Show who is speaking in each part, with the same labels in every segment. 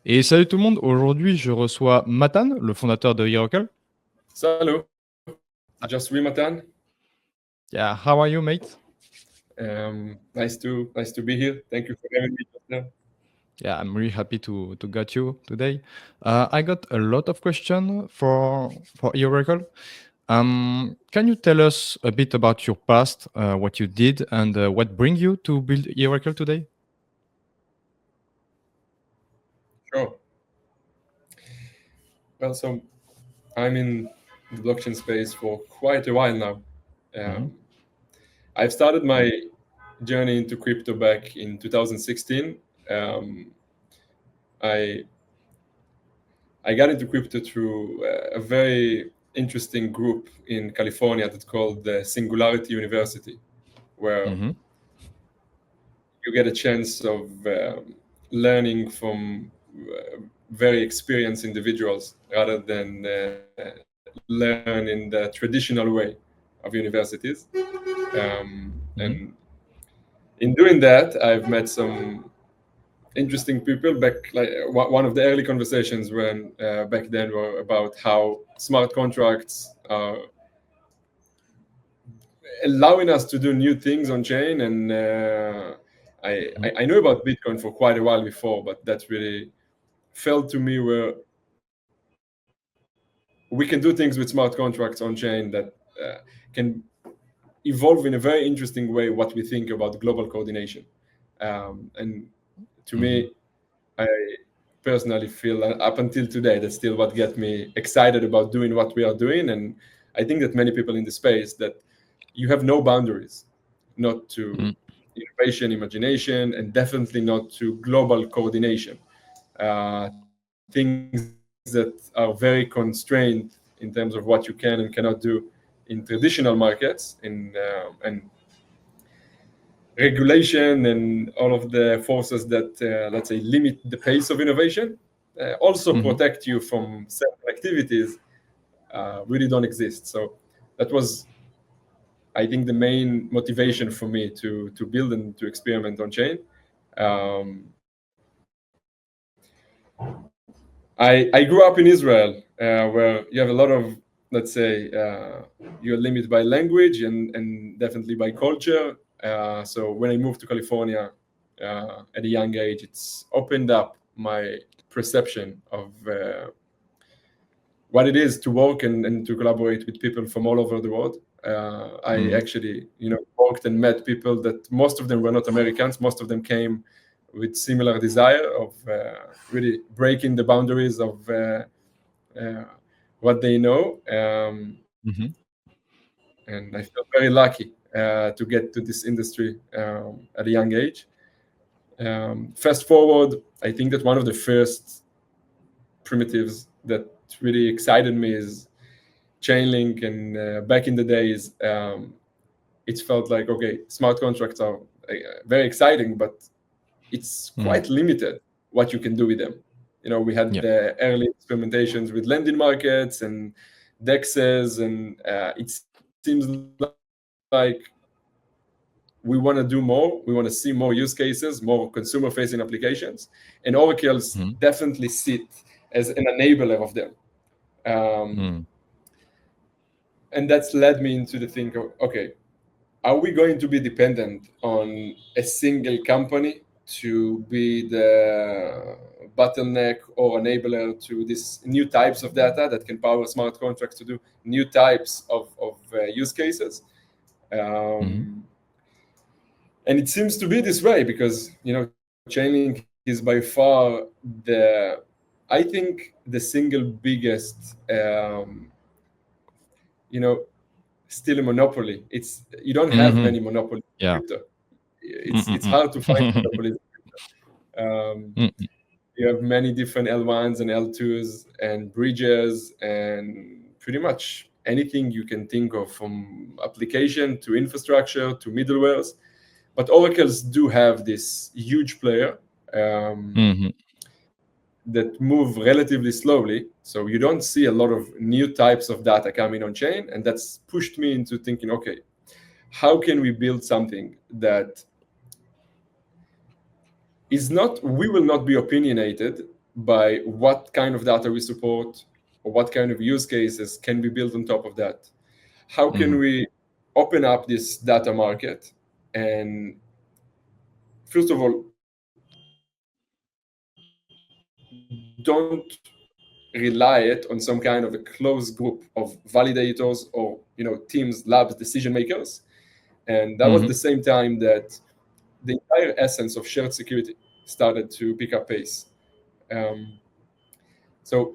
Speaker 1: Et salut tout le monde, aujourd'hui je reçois Matan, le fondateur de eOracle.
Speaker 2: Salut, just we Matan.
Speaker 1: Yeah, how are you, mate?
Speaker 2: Nice to be here. Thank you for having me just now.
Speaker 1: Yeah, I'm really happy to get you today. I got a lot of questions for eOracle. Can you tell us a bit about your past, what you did, and what bring you to build eOracle today?
Speaker 2: Sure. Well, so I'm in the blockchain space for quite a while now. I've started my journey into crypto back in 2016. I got into crypto through a very interesting group in California that's called the Singularity University, where
Speaker 1: Mhm.
Speaker 2: you get a chance of learning from very experienced individuals rather than learn in the traditional way of universities. And in doing that, I've met some interesting people back. Like one of the early conversations when back then were about how smart contracts are allowing us to do new things on chain. And I knew about Bitcoin for quite a while before, but that really felt to me where we can do things with smart contracts on chain that can evolve in a very interesting way what we think about global coordination. And to me, I personally feel up until today that's still what gets me excited about doing what we are doing. And I think that many people in the space that you have no boundaries, not to innovation, imagination, and definitely not to global coordination. Things that are very constrained in terms of what you can and cannot do in traditional markets, and regulation and all of the forces that, let's say, limit the pace of innovation, also protect you from certain activities, really don't exist. So that was, I think, the main motivation for me to build and to experiment on chain. I grew up in Israel, where you have a lot of, let's say, you're limited by language and definitely by culture. So when I moved to California at a young age, it's opened up my perception of what it is to work and to collaborate with people from all over the world. I actually, worked and met people that most of them were not Americans. Most of them came with similar desire of really breaking the boundaries of what they know. And I feel very lucky to get to this industry at a young age. Fast forward, I think that one of the first primitives that really excited me is Chainlink. And back in the days, it felt like, okay, smart contracts are very exciting, but it's quite limited what you can do with them. We had the early experimentations with lending markets and dexes, and it seems like we want to do more. We want to see more use cases, more consumer-facing applications, and Oracles definitely sit as an enabler of them. And that's led me into the think of, okay, are we going to be dependent on a single company to be the bottleneck or enabler to these new types of data that can power smart contracts to do new types of use cases? And it seems to be this way because, Chainlink is by far I think, the single biggest, still a monopoly. You don't have many monopolies in crypto. It's hard to find monopolies in crypto. You have many different L1s and L2s and bridges and pretty much anything you can think of, from application to infrastructure to middlewares. But Oracles do have this huge player that move relatively slowly. So you don't see a lot of new types of data coming on chain. And that's pushed me into thinking, okay, how can we build something that is not, we will not be opinionated, by what kind of data we support, or what kind of use cases can be built on top of that. How can we open up this data market? And first of all, don't rely it on some kind of a closed group of validators or teams, labs, decision makers. And that was the same time that the entire essence of shared security started to pick up pace. So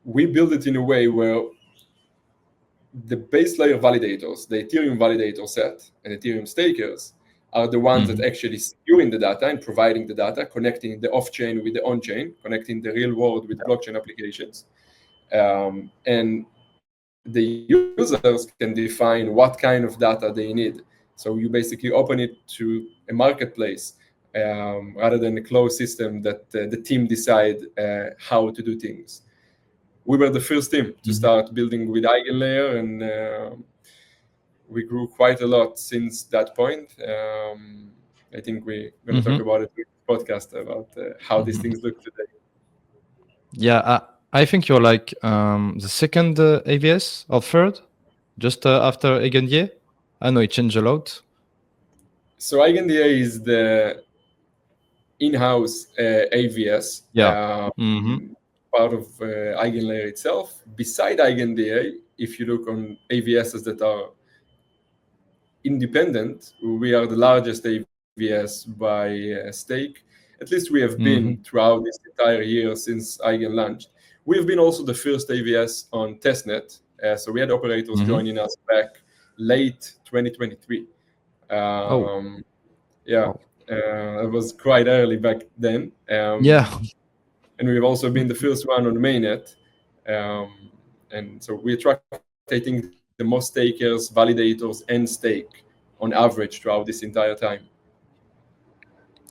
Speaker 2: we built it in a way where the base layer validators, the Ethereum validator set and Ethereum stakers, are the ones that actually securing the data and providing the data, connecting the off-chain with the on-chain, connecting the real world with blockchain applications. And the users can define what kind of data they need. So you basically open it to a marketplace rather than a closed system that the team decide how to do things. We were the first team to start building with EigenLayer, and we grew quite a lot since that point. I think we're going to talk about it in the podcast about how these things look today.
Speaker 1: Yeah, I think you're like the second AVS or third, just after EigenDA. I know it changed a lot.
Speaker 2: So EigenDA is the in-house AVS, part of EigenLayer itself. Beside EigenDA, if you look on AVSs that are independent, we are the largest AVS by stake. At least we have been throughout this entire year since Eigen launched. We have been also the first AVS on testnet. So we had operators joining us back late 2023. It was quite early back then. And we've also been the first one on mainnet. And so we attract, I think, the most stakers, validators, and stake on average throughout this entire time.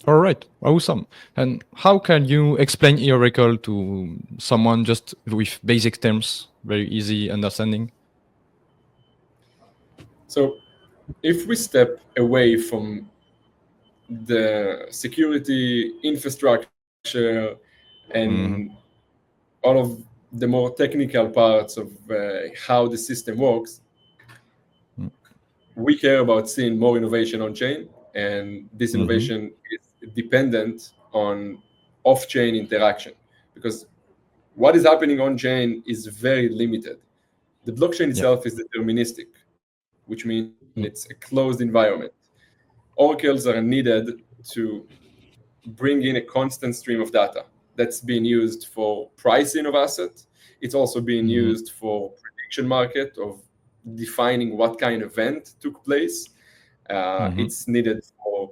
Speaker 1: All right, awesome. And how can you explain eOracle to someone just with basic terms, very easy understanding?
Speaker 2: So if we step away from the security infrastructure and all of the more technical parts of how the system works, we care about seeing more innovation on chain, and this innovation is dependent on off-chain interaction, because what is happening on chain is very limited. The blockchain itself is deterministic, which means it's a closed environment. Oracles are needed to bring in a constant stream of data that's being used for pricing of assets. It's also being used for prediction market of defining what kind of event took place. It's needed for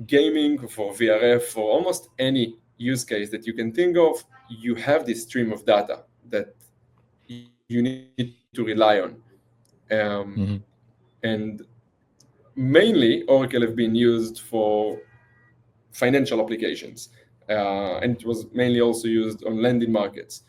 Speaker 2: gaming, for VRF, for almost any use case that you can think of. You have this stream of data that you need to rely on. And mainly, Oracle have been used for financial applications. And it was mainly also used on lending markets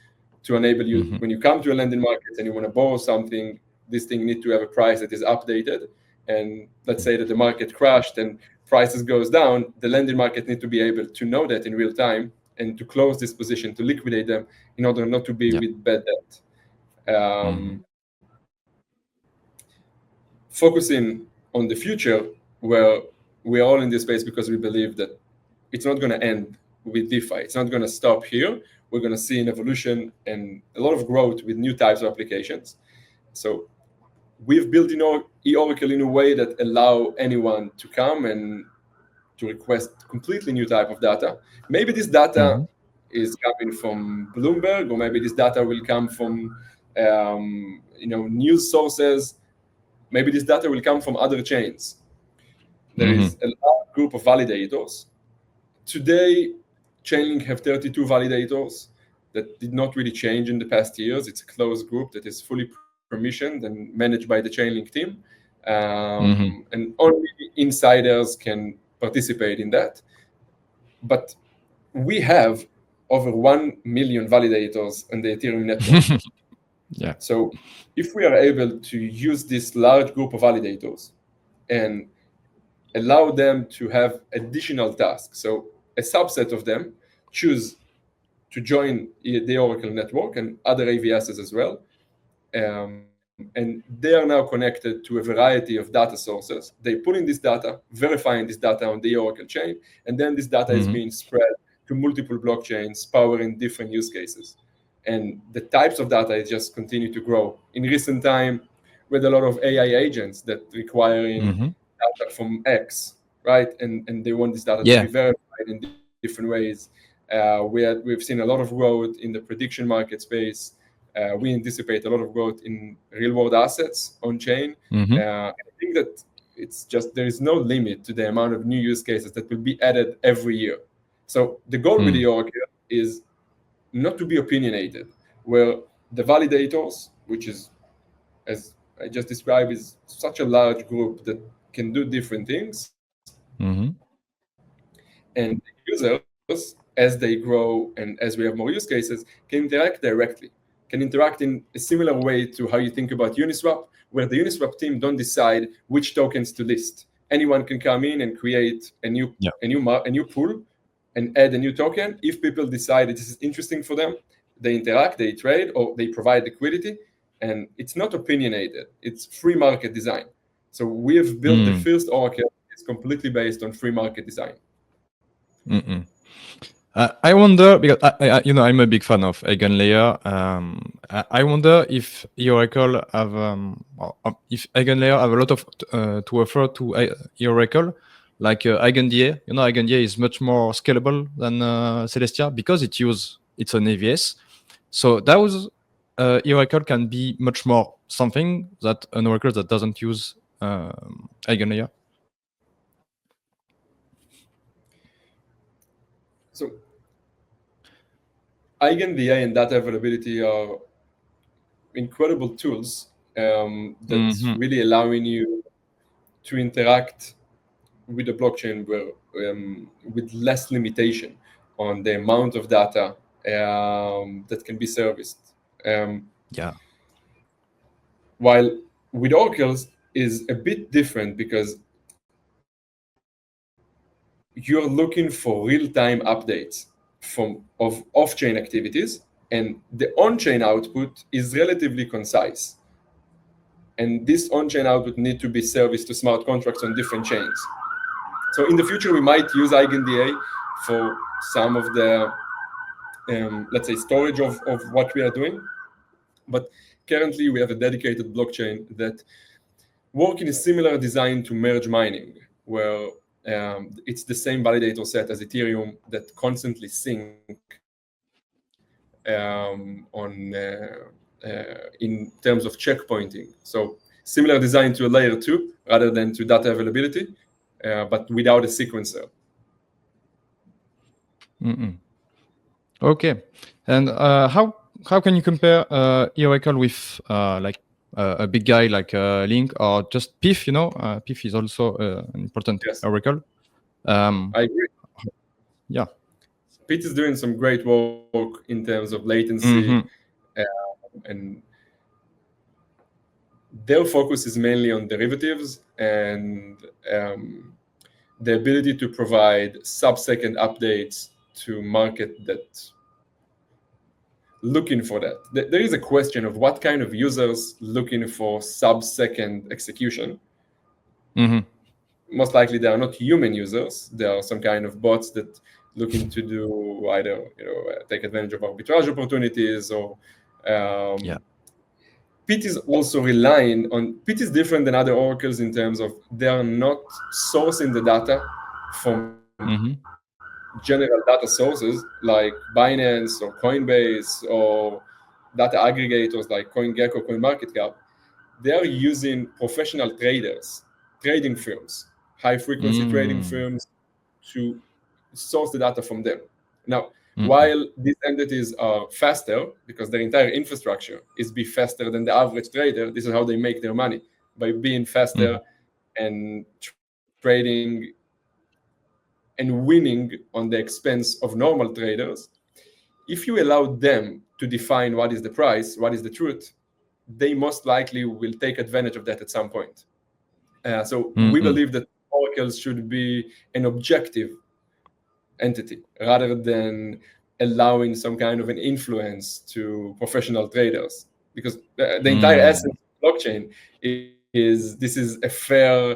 Speaker 2: to enable you, when you come to a lending market and you want to borrow something, this thing needs to have a price that is updated. And let's say that the market crashed and prices goes down, the lending market need to be able to know that in real time and to close this position, to liquidate them in order not to be with bad debt. Focusing on the future, where we're all in this space because we believe that it's not going to end with DeFi. It's not going to stop here. We're going to see an evolution and a lot of growth with new types of applications. So we've built eOracle in a way that allow anyone to come and to request completely new type of data. Maybe this data is coming from Bloomberg, or maybe this data will come from news sources. Maybe this data will come from other chains. There is a large group of validators. Today, Chainlink have 32 validators that did not really change in the past years. It's a closed group that is fully permissioned and managed by the Chainlink team. And only insiders can participate in that. But we have over 1 million validators on the Ethereum network. So if we are able to use this large group of validators and allow them to have additional tasks, so a subset of them choose to join the Oracle network and other AVSs as well. And they are now connected to a variety of data sources. They pull in this data, verifying this data on the Oracle chain, and then this data is being spread to multiple blockchains, powering different use cases. And the types of data just continue to grow. In recent time, with a lot of AI agents that requiring data from X, right? And they want this data to be verified in different ways. We've seen a lot of growth in the prediction market space. We anticipate a lot of growth in real-world assets on-chain. I think that it's just there is no limit to the amount of new use cases that will be added every year. So the goal with the Oracle is not to be opinionated, where the validators, which is, as I just described, is such a large group that can do different things, and users, as they grow and as we have more use cases, can interact directly, can interact in a similar way to how you think about Uniswap, where the Uniswap team don't decide which tokens to list. Anyone can come in and create a new pool and add a new token. If people decide this is interesting for them, they interact, they trade, or they provide liquidity. And it's not opinionated. It's free market design. So we have built the first Oracle. It's completely based on free market design.
Speaker 1: I wonder, because I'm a big fan of Eigenlayer. I wonder if eOracle if Eigenlayer have a lot of to offer to eOracle, like EigenDA. EigenDA is much more scalable than Celestia because it's an AVS. So those eOracle can be much more something that an Oracle that doesn't use Eigenlayer.
Speaker 2: So EigenDA and data availability are incredible tools that's really allowing you to interact with the blockchain with less limitation on the amount of data that can be serviced. While with Oracles is a bit different because you're looking for real-time updates of off-chain activities, and the on-chain output is relatively concise. And this on-chain output need to be serviced to smart contracts on different chains. So in the future, we might use EigenDA for some of the, let's say, storage of what we are doing. But currently, we have a dedicated blockchain that works in a similar design to merge mining, where it's the same validator set as Ethereum that constantly sync in terms of checkpointing. So similar design to a layer 2 rather than to data availability, but without a sequencer.
Speaker 1: Okay. And how can you compare eOracle with like a big guy like Link or just PIF? PIF is also an important Oracle.
Speaker 2: I agree.
Speaker 1: Yeah.
Speaker 2: PIF is doing some great work in terms of latency, and their focus is mainly on derivatives and the ability to provide sub-second updates to market that looking for that. There is a question of what kind of users looking for sub-second execution. Most likely they are not human users. There are some kind of bots that looking to do either take advantage of arbitrage opportunities or PIT is also relying on PIT is different than other oracles in terms of they are not sourcing the data from general data sources like Binance or Coinbase or data aggregators like CoinGecko, CoinMarketCap. They are using professional traders, trading firms, high-frequency trading firms to source the data from them. Now, while these entities are faster, because their entire infrastructure is faster than the average trader, this is how they make their money, by being faster and trading and winning on the expense of normal traders. If you allow them to define what is the price, what is the truth, they most likely will take advantage of that at some point. So we believe that oracles should be an objective entity rather than allowing some kind of an influence to professional traders, because the entire essence of blockchain is this is a fair,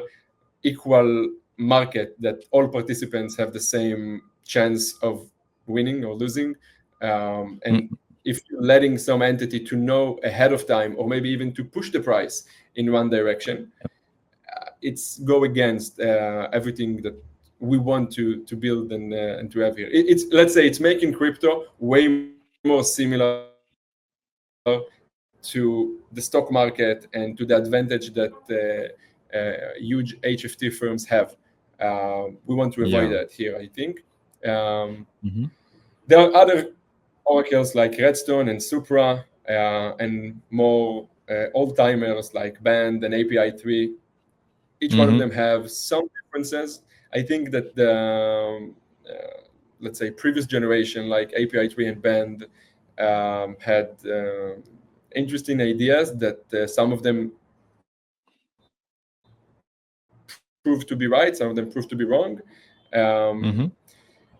Speaker 2: equal market that all participants have the same chance of winning or losing. And if you're letting some entity to know ahead of time, or maybe even to push the price in one direction, it's go against everything that we want to build and to have here. It's, let's say, it's making crypto way more similar to the stock market and to the advantage that huge HFT firms have. We want to avoid that here, I think. There are other oracles like Redstone and Supra, and more old-timers like Band and API3. Each one of them have some differences. I think that the, let's say, previous generation like API3 and Band had interesting ideas that some of them proved to be right, some of them proved to be wrong.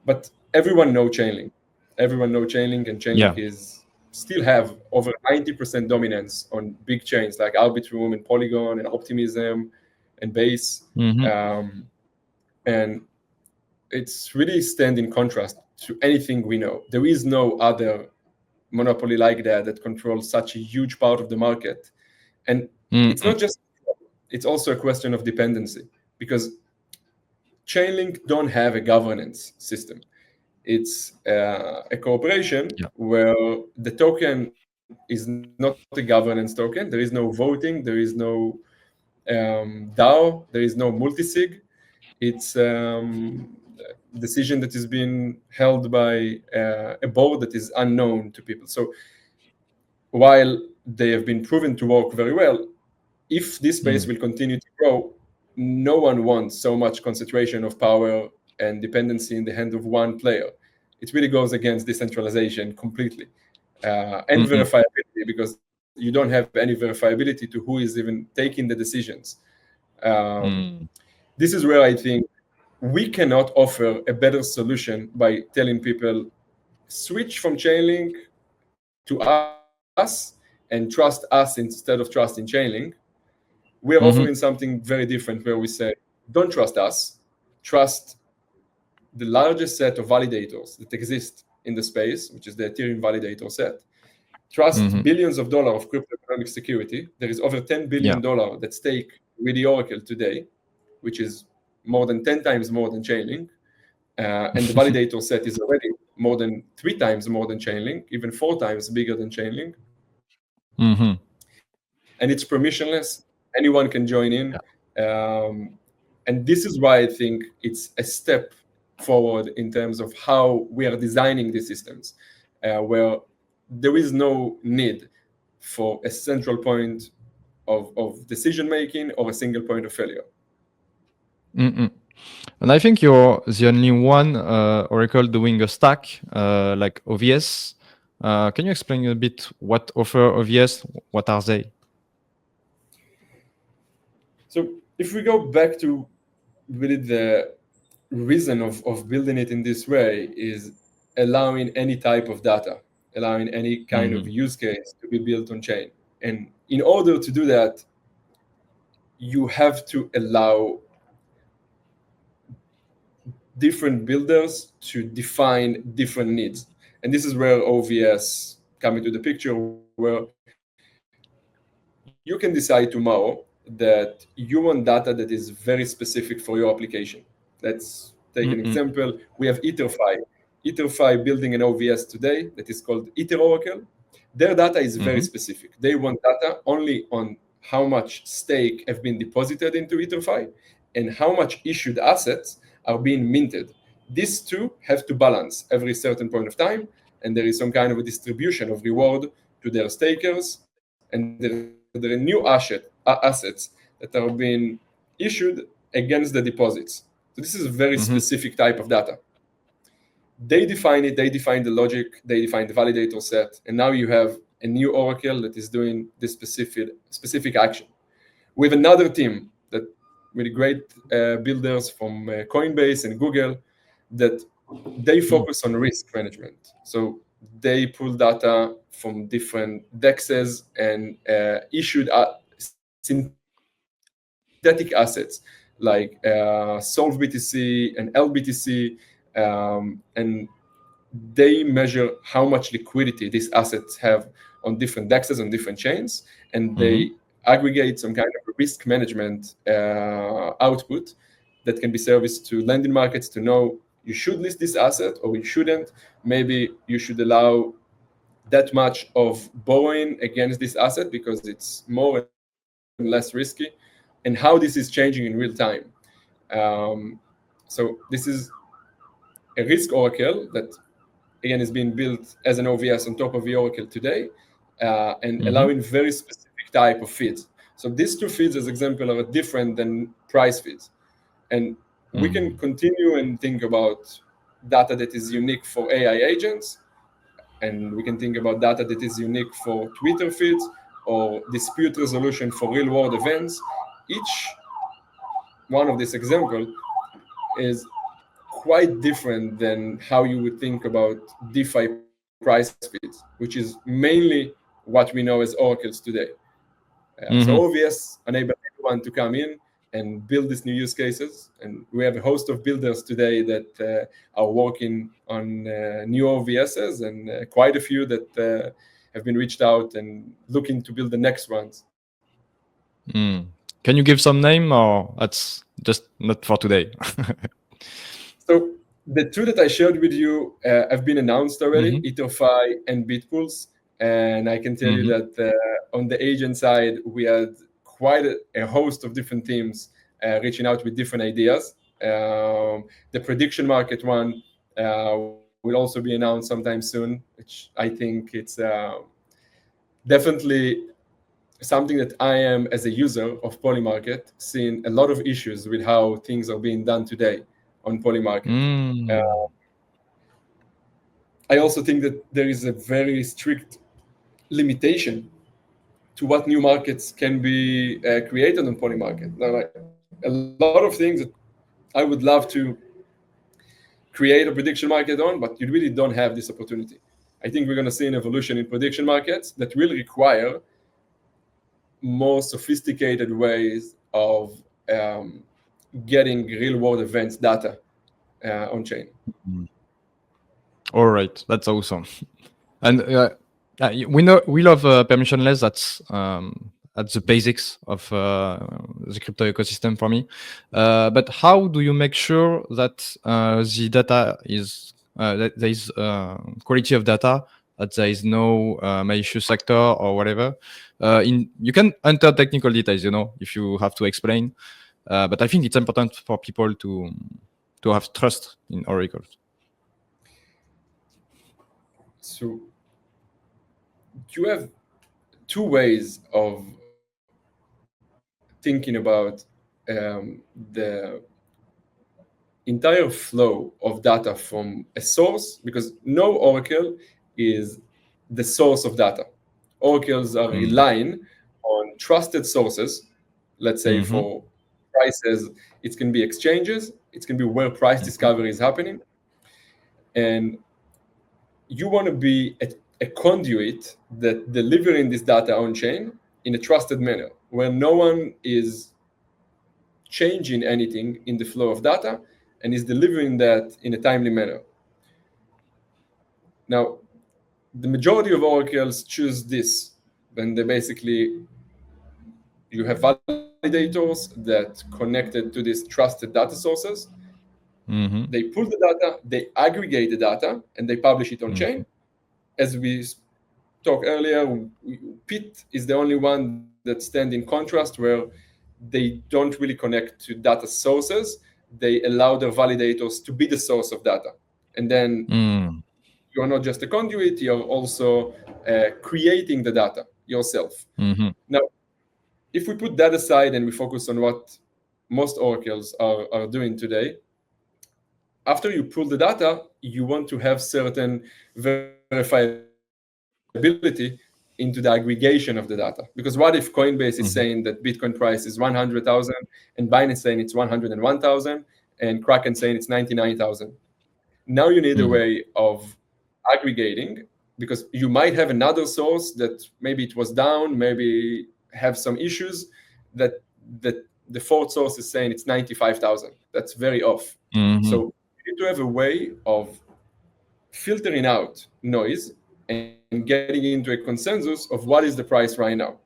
Speaker 2: But everyone knows Chainlink. Everyone knows Chainlink, and Chainlink is still have over 90% dominance on big chains like Arbitrum and Polygon and Optimism and Base. And it's really stand in contrast to anything we know. There is no other monopoly like that controls such a huge part of the market. And it's not just, it's also a question of dependency, because Chainlink don't have a governance system. It's a corporation where the token is not a governance token. There is no voting. There is no DAO. There is no multisig. It's decision that is being held by a board that is unknown to people. So while they have been proven to work very well, if this space will continue to grow, no one wants so much concentration of power and dependency in the hand of one player. It really goes against decentralization completely, and verifiability, because you don't have any verifiability to who is even taking the decisions. This is where I think we cannot offer a better solution by telling people, switch from Chainlink to us and trust us instead of trusting Chainlink. We're offering something very different, where we say, don't trust us, trust the largest set of validators that exist in the space, which is the Ethereum validator set. Trust billions of dollars of cryptocurrency security. There is over $10 billion at stake with eOracle today, which is more than 10 times more than Chainlink. And the validator set is already more than 3 times more than Chainlink, even 4 times bigger than Chainlink. And it's permissionless. Anyone can join in. And this is why I think it's a step forward in terms of how we are designing these systems, where there is no need for a central point of decision-making or a single point of failure.
Speaker 1: And I think you're the only one Oracle doing a stack like OVS. Can you explain a bit what offer OVS? What are they?
Speaker 2: So if we go back to really the reason of building it in this way, is allowing any type of data, allowing any kind of use case to be built on chain. And in order to do that, you have to allow different builders to define different needs. And this is where OVS come into the picture, where you can decide tomorrow that you want data that is very specific for your application. Let's take an example. We have EtherFi. EtherFi building an OVS today that is called eOracle. Their data is very specific. They want data only on how much stake have been deposited into EtherFi and how much issued assets are being minted. These two have to balance every certain point of time, and there is some kind of a distribution of reward to their stakers, and there are new assets that are being issued against the deposits. So this is a very specific type of data. They define it, they define the logic, they define the validator set, and now you have a new Oracle that is doing this specific action. We have another team that with great builders from Coinbase and Google that they focus on risk management. So they pull data from different dexes and issued synthetic assets like Solve BTC and LBTC, and they measure how much liquidity these assets have on different dexes, on different chains, and they aggregate some kind of risk management output that can be serviced to lending markets to know you should list this asset or you shouldn't. Maybe you should allow that much of borrowing against this asset because it's more and less risky, and how this is changing in real time. So this is a risk oracle that, again, is being built as an OVS on top of eOracle today, and allowing very specific type of feeds. So these two feeds, as example, are different than price feeds. And we can continue and think about data that is unique for AI agents, and we can think about data that is unique for Twitter feeds or dispute resolution for real-world events. Each one of these examples is quite different than how you would think about DeFi price feeds, which is mainly what we know as oracles today. So OVS enable everyone to come in and build these new use cases. And we have a host of builders today that are working on new OVSs, and quite a few that have been reached out and looking to build the next ones.
Speaker 1: Can you give some name, or that's just not for today?
Speaker 2: So the two that I shared with you have been announced already, EtherFi and Bitpools. And I can tell you that on the agent side, we had quite a host of different teams reaching out with different ideas. The prediction market one will also be announced sometime soon, which I think it's definitely something that I am, as a user of Polymarket, seeing a lot of issues with how things are being done today on Polymarket. I also think that there is a very strict limitation to what new markets can be created on Polymarket. Now, like, a lot of things that I would love to create a prediction market on, but you really don't have this opportunity. I think we're going to see an evolution in prediction markets that will require more sophisticated ways of getting real-world events data on chain.
Speaker 1: All right, that's awesome. And we love permissionless. That's the basics of the crypto ecosystem for me. But how do you make sure that the data is that there is quality of data, that there is no malicious actor or whatever? You can enter technical details, if you have to explain. But I think it's important for people to have trust in Oracle.
Speaker 2: So you have two ways of thinking about the entire flow of data from a source, because no oracle is the source of data. Oracles are relying on trusted sources. Let's say for prices, it can be exchanges, it can be where price discovery is happening. And you want to be a conduit that delivering this data on chain in a trusted manner, where no one is changing anything in the flow of data and is delivering that in a timely manner. Now, the majority of oracles choose this, and they basically, you have validators that connected to these trusted data sources. They pull the data, they aggregate the data, and they publish it on chain. As we talked earlier, PIT is the only one that stands in contrast, where they don't really connect to data sources. They allow their validators to be the source of data. And then you're not just a conduit, you're also creating the data yourself. Now, if we put that aside and we focus on what most oracles are doing today, after you pull the data, you want to have certain verifiability into the aggregation of the data. Because what if Coinbase is saying that Bitcoin price is 100,000 and Binance saying it's 101,000 and Kraken saying it's 99,000? Now you need a way of aggregating, because you might have another source that maybe it was down, maybe have some issues, that the fourth source is saying it's 95,000. That's very off. So you need to have a way of filtering out noise and getting into a consensus of what is the price right now.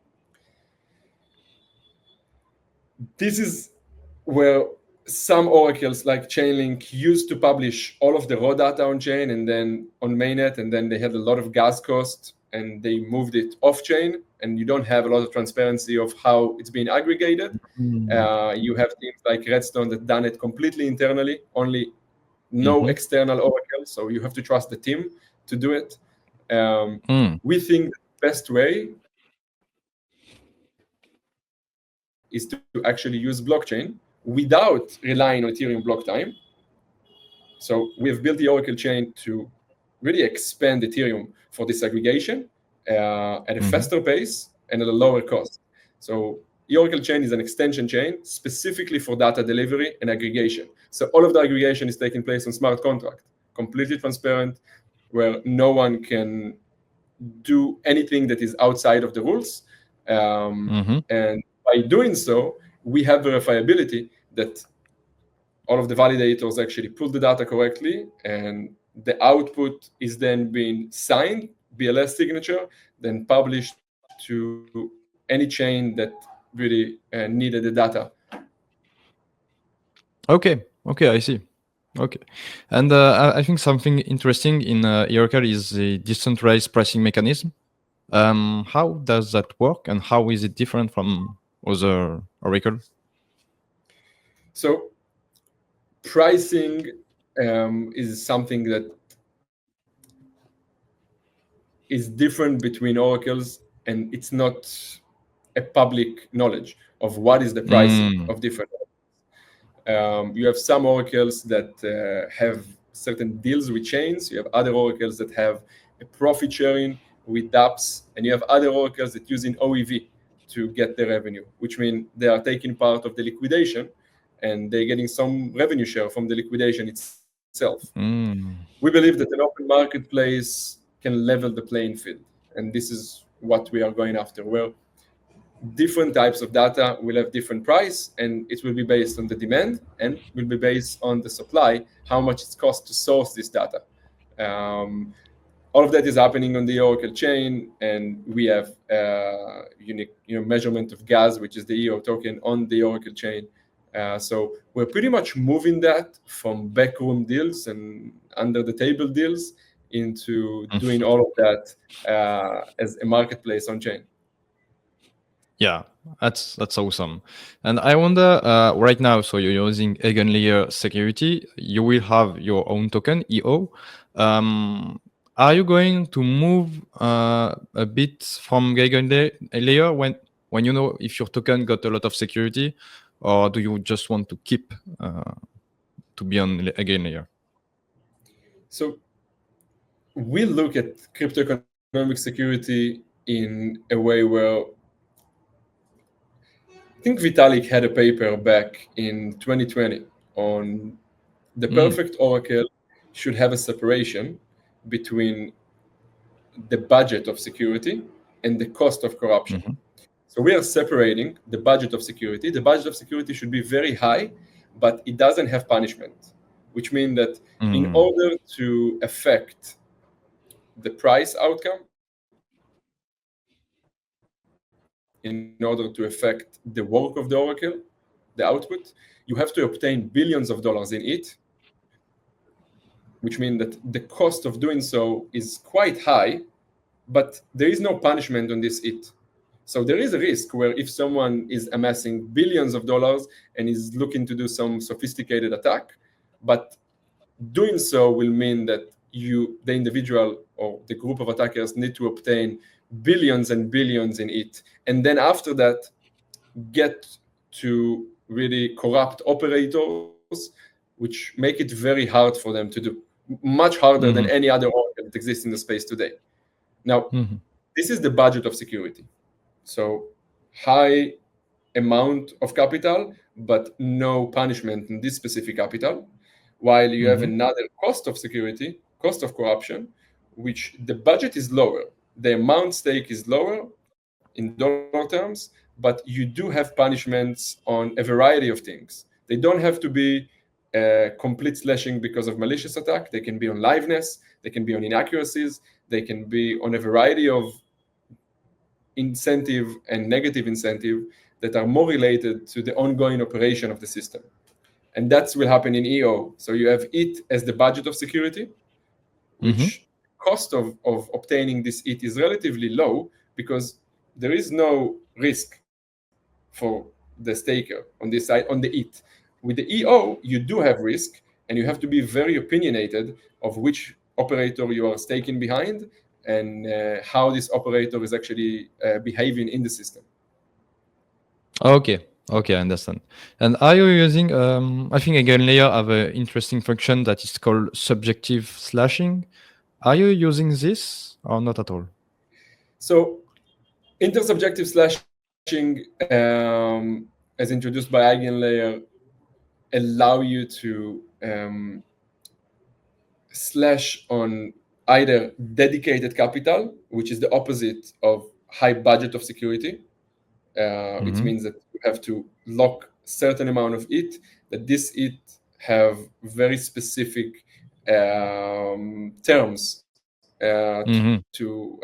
Speaker 2: This is where some oracles like Chainlink used to publish all of the raw data on chain and then on mainnet, and then they had a lot of gas cost and they moved it off chain, and you don't have a lot of transparency of how it's being aggregated. You have teams like Redstone that done it completely internally, only no external oracle, so you have to trust the team to do it. We think the best way is to actually use blockchain without relying on Ethereum block time. So we have built the Oracle chain to really expand Ethereum for disaggregation at a faster pace and at a lower cost. So the Oracle chain is an extension chain specifically for data delivery and aggregation. So all of the aggregation is taking place on smart contract, completely transparent, where no one can do anything that is outside of the rules. And by doing so, we have verifiability that all of the validators actually pull the data correctly, and the output is then being signed, BLS signature, then published to any chain that really needed the data.
Speaker 1: Okay, I see. Okay. And I think something interesting in eOracle is the decentralized pricing mechanism. How does that work, and how is it different from other Oracle?
Speaker 2: So pricing is something that is different between oracles, and it's not a public knowledge of what is the pricing of different oracles. You have some oracles that have certain deals with chains. You have other oracles that have a profit sharing with dApps, and you have other oracles that using OEV to get the revenue, which means they are taking part of the liquidation and they're getting some revenue share from the liquidation itself. We believe that an open marketplace can level the playing field, and this is what we are going after, where different types of data will have different price, and it will be based on the demand and will be based on the supply, how much it costs to source this data. All of that is happening on the Oracle chain, and we have unique measurement of gas, which is the EO token on the Oracle chain. So we're pretty much moving that from backroom deals and under the table deals into doing all of that as a marketplace on chain.
Speaker 1: Yeah, that's awesome. And I wonder right now, so you're using EigenLayer security, you will have your own token, EO. Are you going to move a bit from EigenLayer when you know if your token got a lot of security, or do you just want to keep to be on EigenLayer?
Speaker 2: So we look at crypto economic security in a way where I think Vitalik had a paper back in 2020 on the perfect oracle should have a separation between the budget of security and the cost of corruption. So we are separating the budget of security. The budget of security should be very high, but it doesn't have punishment, which means that in order to affect the price outcome, in order to affect the work of the oracle, the output, you have to obtain billions of dollars in it, which means that the cost of doing so is quite high, but there is no punishment on this it. So there is a risk where if someone is amassing billions of dollars and is looking to do some sophisticated attack, but doing so will mean that the individual or the group of attackers need to obtain billions and billions in it. And then after that, get to really corrupt operators, which make it very hard for them to do. Much harder than any other oracle that exists in the space today. Now, this is the budget of security. So high amount of capital, but no punishment in this specific capital. while you have another cost of security, cost of corruption, which the budget is lower, the amount stake is lower in dollar terms, but you do have punishments on a variety of things. They don't have to be complete slashing because of malicious attack. They can be on liveness, they can be on inaccuracies, they can be on a variety of incentive and negative incentive that are more related to the ongoing operation of the system. And that will happen in EO. So you have it as the budget of security, which cost of obtaining this it is relatively low because there is no risk for the staker on this side, on the it. With the EO, you do have risk, and you have to be very opinionated of which operator you are staking behind and how this operator is actually behaving in the system.
Speaker 1: Okay, I understand. And are you using, I think Eigenlayer have an interesting function that is called subjective slashing. Are you using this or not at all?
Speaker 2: So intersubjective slashing, as introduced by Eigenlayer, allow you to slash on either dedicated capital, which is the opposite of high budget of security. It means that you have to lock certain amount of it, that this it have very specific terms to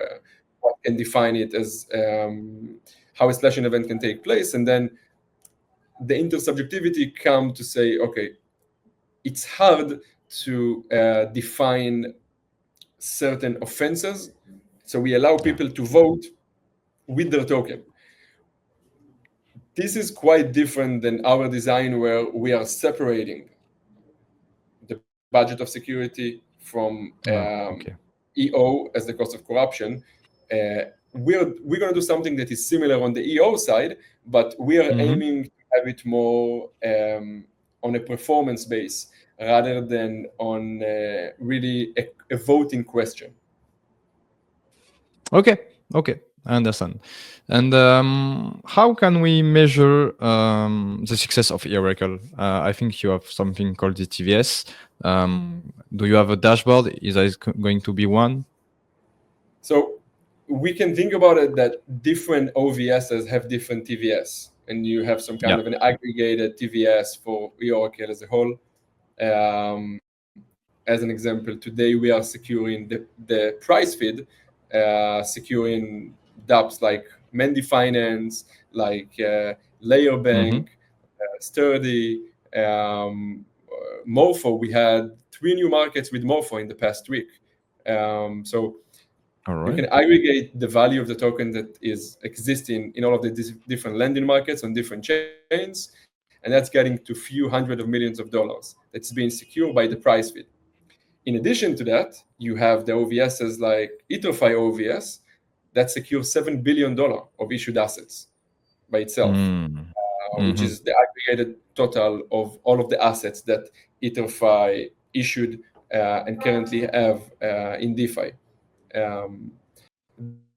Speaker 2: what can define it as how a slashing event can take place. And then the intersubjectivity come to say, okay, it's hard to define certain offenses. So we allow people to vote with their token. This is quite different than our design where we are separating the budget of security from EO as the cost of corruption. We're going to do something that is similar on the EO side, but we are aiming to have it more on a performance base rather than on really a voting question.
Speaker 1: Okay, I understand. And how can we measure the success of eOracle? I think you have something called the TVS. Do you have a dashboard? Is there going to be one?
Speaker 2: So we can think about it that different OVSs have different TVS, and you have some kind of an aggregated TVS for eOracle as a whole. As an example, today we are securing the price feed, securing dApps like Mendy Finance, like Layer Bank, Sturdy, Morpho. We had 3 new markets with Morpho in the past week. So you can aggregate the value of the token that is existing in all of the different lending markets on different chains, and that's getting to few hundred of millions of dollars. That's being secured by the price feed. In addition to that, you have the OVSs like EtherFi OVS that secures $7 billion of issued assets by itself, which is the aggregated total of all of the assets that EtherFi issued and currently have in DeFi.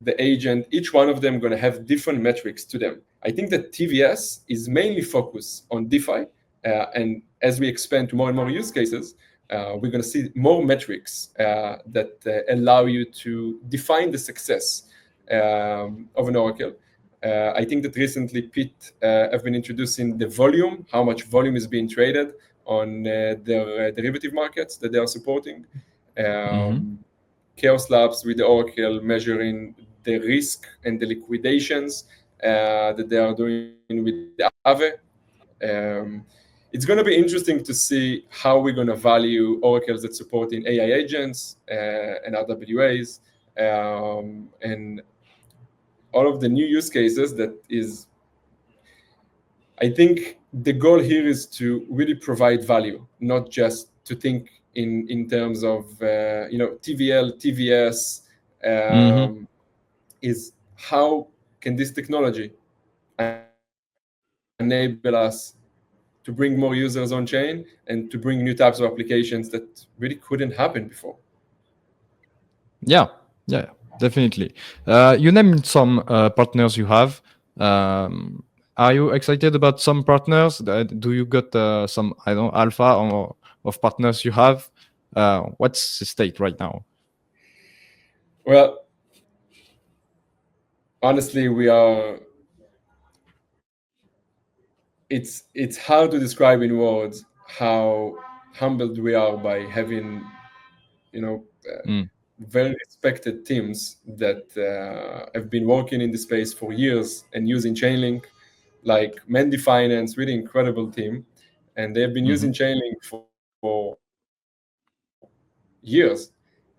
Speaker 2: The agent, each one of them going to have different metrics to them. I think that TVS is mainly focused on DeFi, and as we expand to more and more use cases, we're going to see more metrics that allow you to define the success of an Oracle. I think that recently Pete have been introducing the volume, how much volume is being traded on their derivative markets that they are supporting. Chaos Labs with the Oracle measuring the risk and the liquidations that they are doing with the avec. It's going to be interesting to see how we're going to value oracles that supporting AI agents and RWAs and all of the new use cases that is. I think the goal here is to really provide value, not just to think in terms of TVL, TVS. Is how can this technology enable us to bring more users on chain and to bring new types of applications that really couldn't happen before.
Speaker 1: Yeah, definitely. You named some partners you have. Are you excited about some partners? Do you got some, I don't know, alpha or of partners you have? What's the state right now?
Speaker 2: Well, honestly, we are. It's hard to describe in words how humbled we are by having, very respected teams that have been working in the space for years and using Chainlink, like Mandy Finance, really incredible team, and they have been using Chainlink for years.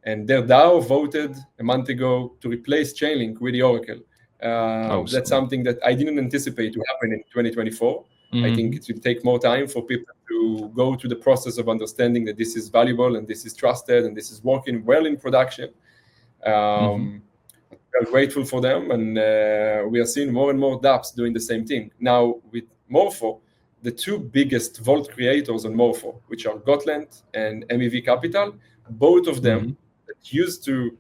Speaker 2: And their DAO voted a month ago to replace Chainlink with eOracle. That's something that I didn't anticipate to happen in 2024. I think it will take more time for people to go through the process of understanding that this is valuable and this is trusted and this is working well in production. We are grateful for them, and we are seeing more and more dApps doing the same thing. Now, with Morpho, the two biggest vault creators on Morpho, which are Gotland and MEV Capital, both of them that used to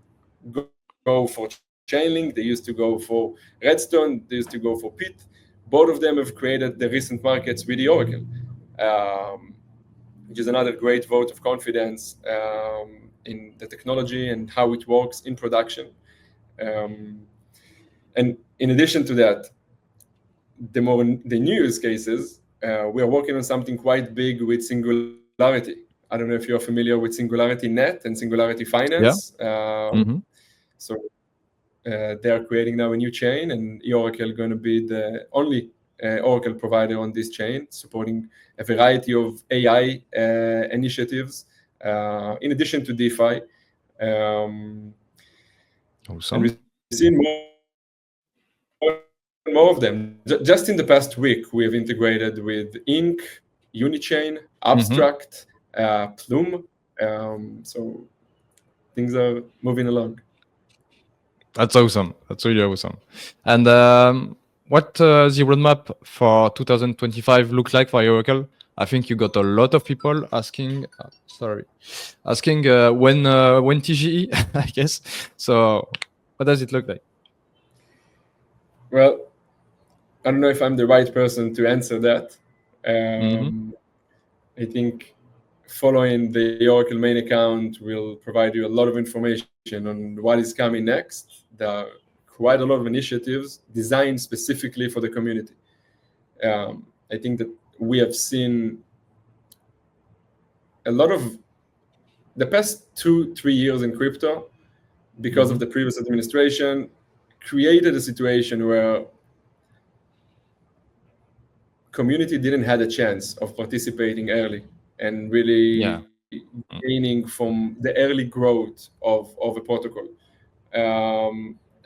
Speaker 2: go for Chainlink, they used to go for Redstone, they used to go for Pit. Both of them have created the recent markets with eOracle, which is another great vote of confidence in the technology and how it works in production. And in addition to that, the new use cases, we are working on something quite big with Singularity. I don't know if you're familiar with Singularity Net and Singularity Finance. So they are creating now a new chain, and eOracle going to be the only Oracle provider on this chain, supporting a variety of AI initiatives, in addition to DeFi.
Speaker 1: Awesome.
Speaker 2: And we've seen more of them. Just in the past week, we have integrated with Ink, Unichain, Abstract, Plume. So things are moving along.
Speaker 1: That's awesome. That's really awesome. And what the roadmap for 2025 look like for eOracle? I think you got a lot of people asking. When TGE, I guess. So, what does it look like?
Speaker 2: Well, I don't know if I'm the right person to answer that. I think following the Oracle main account will provide you a lot of information on what is coming next. There are quite a lot of initiatives designed specifically for the community. I think that we have seen a lot of the past 2-3 years in crypto, because of the previous administration, created a situation where community didn't have a chance of participating early and really gaining from the early growth of a protocol.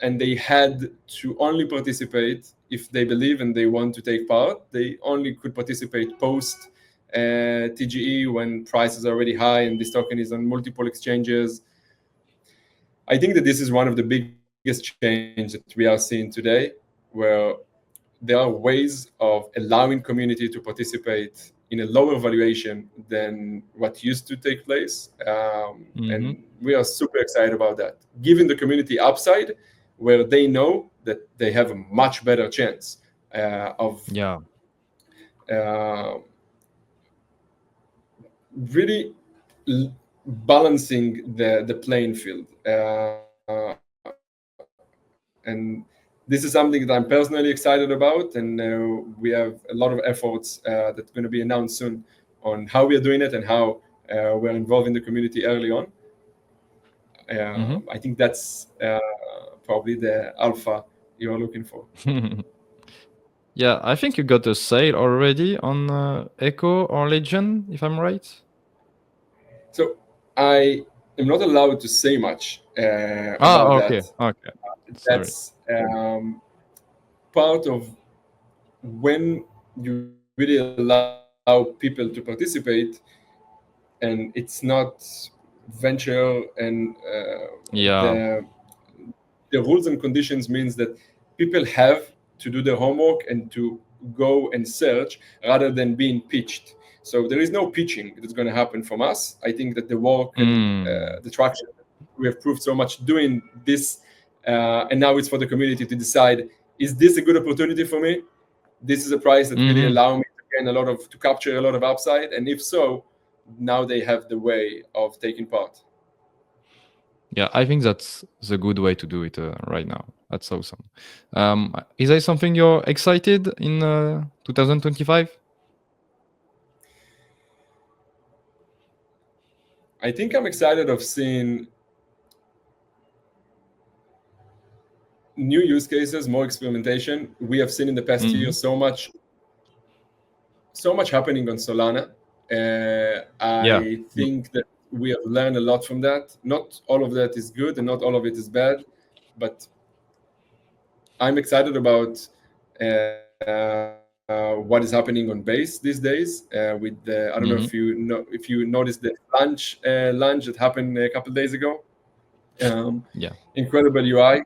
Speaker 2: And they had to only participate if they believe and they want to take part. They only could participate post TGE when prices are already high and this token is on multiple exchanges. I think that this is one of the biggest changes that we are seeing today, where there are ways of allowing community to participate in a lower valuation than what used to take place. And we are super excited about that, giving the community upside where they know that they have a much better chance of really balancing the playing field. And this is something that I'm personally excited about, and we have a lot of efforts that's going to be announced soon on how we are doing it and how we're involving the community early on. I think that's probably the alpha you are looking for.
Speaker 1: Yeah, I think you got a sale already on Echo or Legion, if I'm right.
Speaker 2: So I am not allowed to say much about that.
Speaker 1: Okay.
Speaker 2: That's part of when you really allow people to participate, and it's not venture, and the rules and conditions means that people have to do their homework and to go and search rather than being pitched. So there is no pitching that's going to happen from us. I think that the work and the traction we have proved so much doing this, and now it's for the community to decide, is this a good opportunity for me? This is a price that really allow me to gain to capture a lot of upside, and if so, now they have the way of taking part.
Speaker 1: Yeah, I think that's the good way to do it right now. That's awesome. Is there something you're excited in 2025?
Speaker 2: I think I'm excited of seeing new use cases, more experimentation. We have seen in the past year so much happening on Solana.
Speaker 1: Yeah.
Speaker 2: I think that we have learned a lot from that. Not all of that is good and not all of it is bad, but I'm excited about what is happening on Base these days. With the, I don't know if you noticed the launch that happened a couple of days ago.
Speaker 1: Yeah.
Speaker 2: Incredible UI.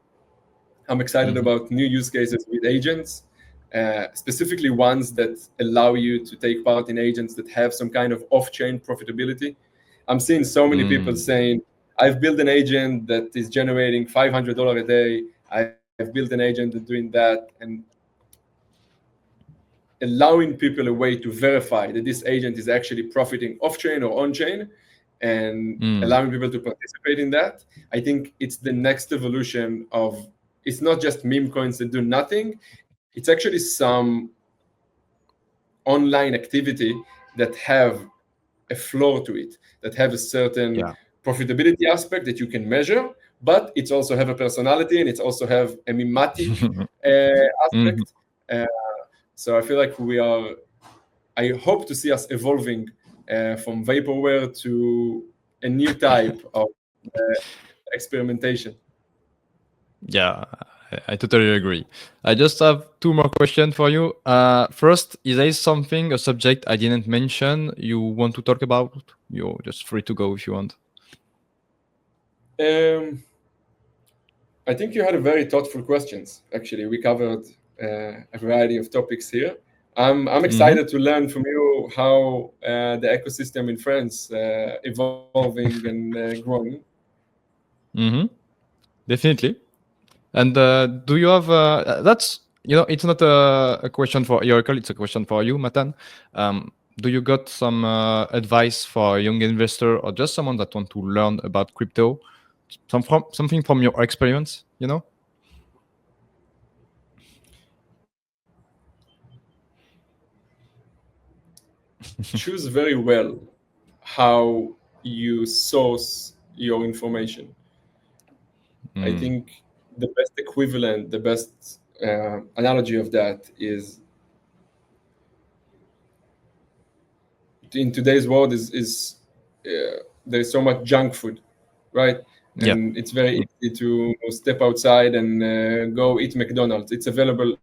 Speaker 2: I'm excited about new use cases with agents, specifically ones that allow you to take part in agents that have some kind of off-chain profitability. I'm seeing so many people saying, I've built an agent that is generating $500 a day. I've built an agent that's doing that, and allowing people a way to verify that this agent is actually profiting off-chain or on-chain, and allowing people to participate in that. I think it's the next evolution of, it's not just meme coins that do nothing. It's actually some online activity that have a floor to it, that have a certain profitability aspect that you can measure, but it's also have a personality and it's also have a mimetic aspect. So I feel like I hope to see us evolving from vaporware to a new type of experimentation.
Speaker 1: Yeah, I totally agree. I just have two more questions for you. First, is there something, a subject I didn't mention you want to talk about? You're just free to go if you want.
Speaker 2: I think you had a very thoughtful questions. Actually, we covered a variety of topics here. I'm excited to learn from you how the ecosystem in France evolving and growing.
Speaker 1: Definitely. And do you have that's it's not a question for eOracle, it's a question for you, Matan. Do you got some advice for a young investor or just someone that want to learn about crypto? Something from your experience,
Speaker 2: Choose very well how you source your information. I think the best equivalent, the best analogy of that is, in today's world, is there's so much junk food, right?
Speaker 1: Yeah.
Speaker 2: And it's very easy to step outside and go eat McDonald's. It's available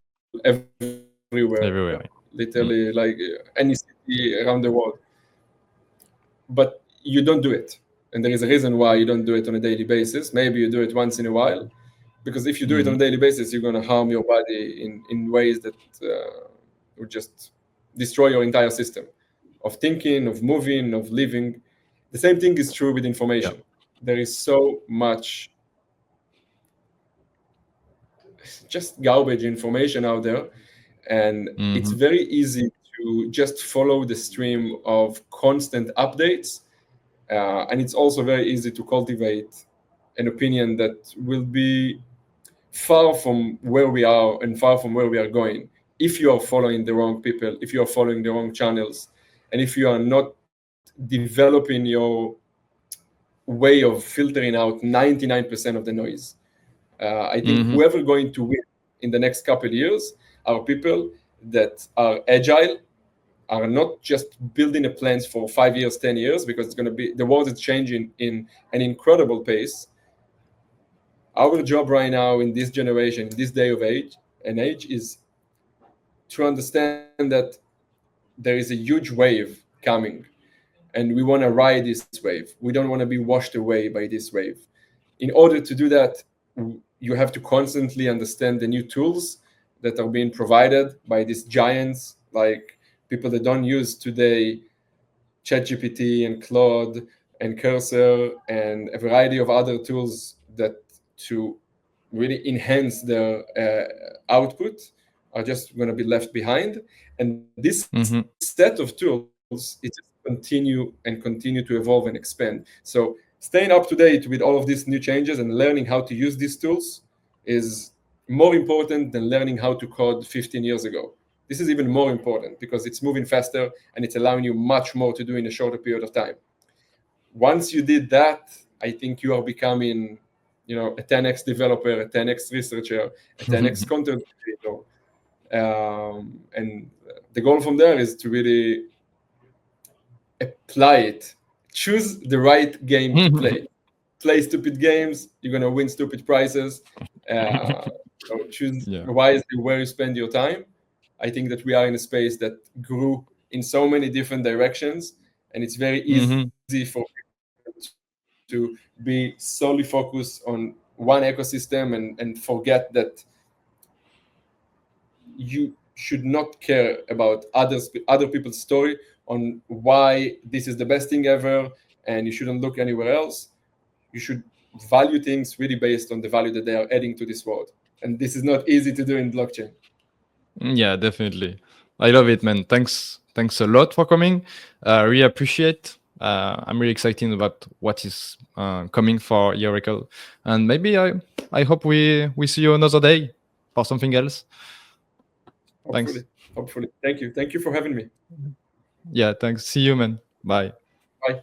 Speaker 2: everywhere,
Speaker 1: Everywhere.
Speaker 2: literally, like any city around the world. But you don't do it. And there is a reason why you don't do it on a daily basis. Maybe you do it once in a while, because if you do it on a daily basis, you're going to harm your body in ways that would just destroy your entire system of thinking, of moving, of living. The same thing is true with information.
Speaker 1: Yeah.
Speaker 2: There is so much just garbage information out there, and it's very easy to just follow the stream of constant updates. And it's also very easy to cultivate an opinion that will be far from where we are and far from where we are going if you are following the wrong people, if you are following the wrong channels, and if you are not developing your way of filtering out 99% of the noise. I think whoever going to win in the next couple of years are people that are agile, are not just building a plans for 5 years, 10 years, because it's going to be, the world is changing in an incredible pace. Our job right now in this generation, in this day of age, is to understand that there is a huge wave coming, and we want to ride this wave. We don't want to be washed away by this wave. In order to do that, you have to constantly understand the new tools that are being provided by these giants, like people that don't use today ChatGPT and Claude and Cursor and a variety of other tools that to really enhance their output are just going to be left behind. And this set of tools is continue to evolve and expand. So staying up to date with all of these new changes and learning how to use these tools is more important than learning how to code 15 years ago. This is even more important because it's moving faster and it's allowing you much more to do in a shorter period of time. Once you did that, I think you are becoming, a 10x developer, a 10x researcher, a 10x content creator. And the goal from there is to really apply it. Choose the right game to play. Play stupid games, you're going to win stupid prizes. So choose wisely where you spend your time. I think that we are in a space that grew in so many different directions, and it's very easy for people to be solely focused on one ecosystem and forget that you should not care about other people's story on why this is the best thing ever, and you shouldn't look anywhere else. You should value things really based on the value that they are adding to this world. And this is not easy to do in blockchain.
Speaker 1: Yeah, definitely. I love it, man. Thanks a lot for coming. Really appreciate. I'm really excited about what is coming for eOracle, and maybe I hope we see you another day for something else.
Speaker 2: Hopefully. Thank you for having me.
Speaker 1: Yeah, thanks. See you, man. Bye.
Speaker 2: Bye.